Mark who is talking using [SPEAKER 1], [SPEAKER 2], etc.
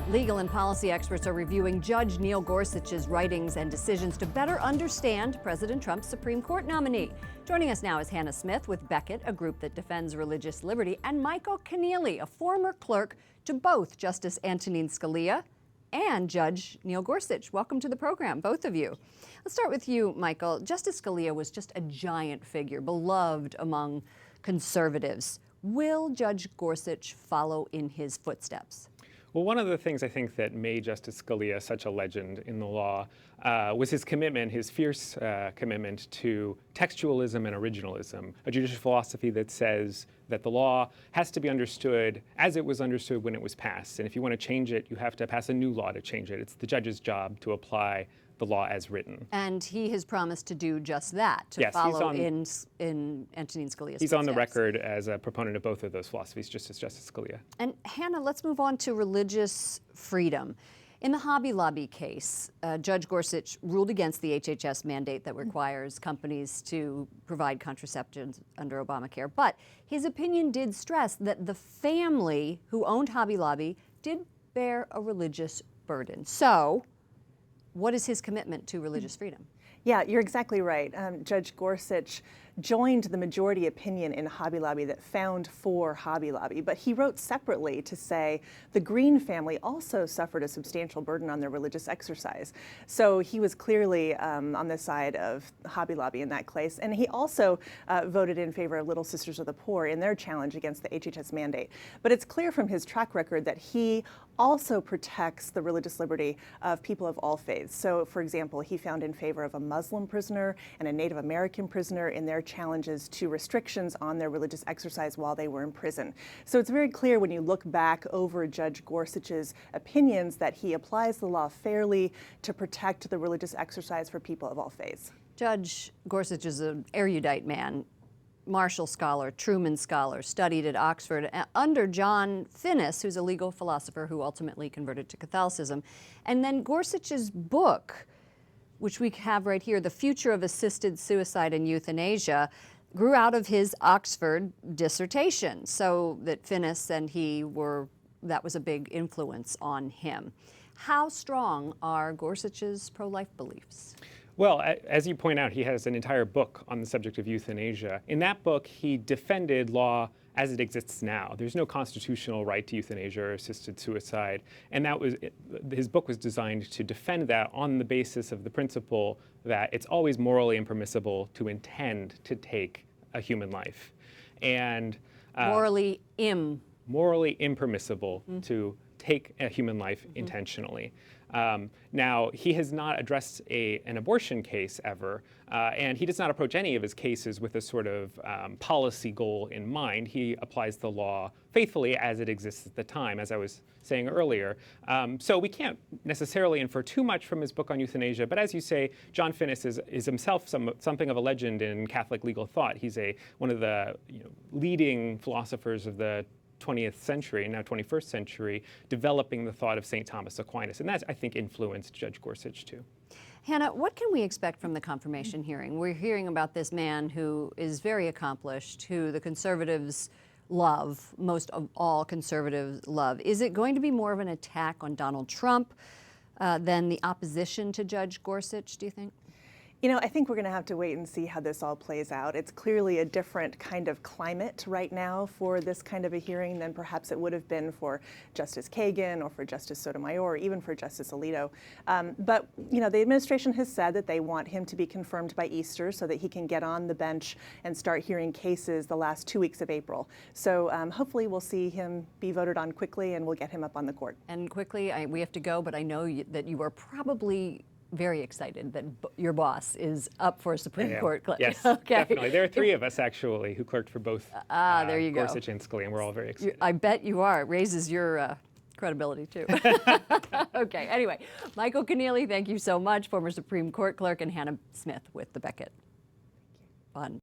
[SPEAKER 1] Legal and policy experts are reviewing Judge Neil Gorsuch's writings and decisions to better understand President Trump's Supreme Court nominee. Joining us now is Hannah Smith with Beckett, a group that defends religious liberty, and Michael Keneally, a former clerk to both Justice Antonin Scalia and Judge Neil Gorsuch. Welcome to the program, both of you. Let's start with you, Michael. Justice Scalia was just a giant figure, beloved among conservatives. Will Judge Gorsuch follow in his footsteps?
[SPEAKER 2] Well, one of the things I think that made Justice Scalia such a legend in the law was his commitment, his fierce commitment to textualism and originalism, a judicial philosophy that says that the law has to be understood as it was understood when it was passed. And if you want to change it, you have to pass a new law to change it. It's the judge's job to apply the law as written.
[SPEAKER 1] And he has promised to do just that, to
[SPEAKER 2] yes,
[SPEAKER 1] follow in Antonin Scalia's
[SPEAKER 2] He's
[SPEAKER 1] footsteps.
[SPEAKER 2] on the record as a proponent of both of those philosophies, just as Justice Scalia.
[SPEAKER 1] And Hannah, let's move on to religious freedom. In the Hobby Lobby case, Judge Gorsuch ruled against the HHS mandate that requires companies to provide contraceptives under Obamacare. But his opinion did stress that the family who owned Hobby Lobby did bear a religious burden. So, what is his commitment to religious freedom?
[SPEAKER 3] Yeah, you're exactly right. Judge Gorsuch joined the majority opinion in Hobby Lobby that found for Hobby Lobby, but he wrote separately to say the Green family also suffered a substantial burden on their religious exercise. So he was clearly on the side of Hobby Lobby in that case, and he also voted in favor of Little Sisters of the Poor in their challenge against the HHS mandate. But it's clear from his track record that he also protects the religious liberty of people of all faiths. So, for example, he found in favor of a Muslim prisoner and a Native American prisoner in their challenges to restrictions on their religious exercise while they were in prison. So it's very clear when you look back over Judge Gorsuch's opinions that he applies the law fairly to protect the religious exercise for people of all faiths.
[SPEAKER 1] Judge Gorsuch is an erudite man, Marshall Scholar, Truman Scholar, studied at Oxford under John Finnis, who's a legal philosopher who ultimately converted to Catholicism. And then Gorsuch's book, which we have right here, The Future of Assisted Suicide and Euthanasia, grew out of his Oxford dissertation. So that Finnis and he that was a big influence on him. How strong are Gorsuch's pro-life beliefs?
[SPEAKER 2] Well, as you point out, he has an entire book on the subject of euthanasia. In that book, he defended law as it exists now. There's no constitutional right to euthanasia or assisted suicide, and his book was designed to defend that on the basis of the principle that it's always morally impermissible to intend to take a human life, and
[SPEAKER 1] morally
[SPEAKER 2] impermissible to take a human life intentionally. Now, he has not addressed an abortion case ever, and he does not approach any of his cases with a sort of policy goal in mind. He applies the law faithfully as it exists at the time, as I was saying earlier. So we can't necessarily infer too much from his book on euthanasia, but as you say, John Finnis is himself something of a legend in Catholic legal thought. He's one of the leading philosophers of the 20th century, now 21st century, developing the thought of St. Thomas Aquinas. And that, I think, influenced Judge Gorsuch, too.
[SPEAKER 1] Hannah, what can we expect from the confirmation hearing? We're hearing about this man who is very accomplished, who the conservatives love, most of all conservatives love. Is it going to be more of an attack on Donald Trump than the opposition to Judge Gorsuch, do you think?
[SPEAKER 3] You know, I think we're going to have to wait and see how this all plays out. It's clearly a different kind of climate right now for this kind of a hearing than perhaps it would have been for Justice Kagan or for Justice Sotomayor or even for Justice Alito. But, you know, the administration has said that they want him to be confirmed by Easter so that he can get on the bench and start hearing cases the last 2 weeks of April. So hopefully we'll see him be voted on quickly and we'll get him up on the court.
[SPEAKER 1] And quickly, we have to go, but I know that you are probably very excited that your boss is up for a Supreme Court.
[SPEAKER 2] Yes,
[SPEAKER 1] okay.
[SPEAKER 2] Definitely. There are three of us, actually, who clerked for both
[SPEAKER 1] there you
[SPEAKER 2] Gorsuch and Scalia, and we're all very excited.
[SPEAKER 1] I bet you are. It raises your credibility, too. Okay, anyway, Michael Keneally, thank you so much, former Supreme Court clerk, and Hannah Smith with the Beckett. Fun.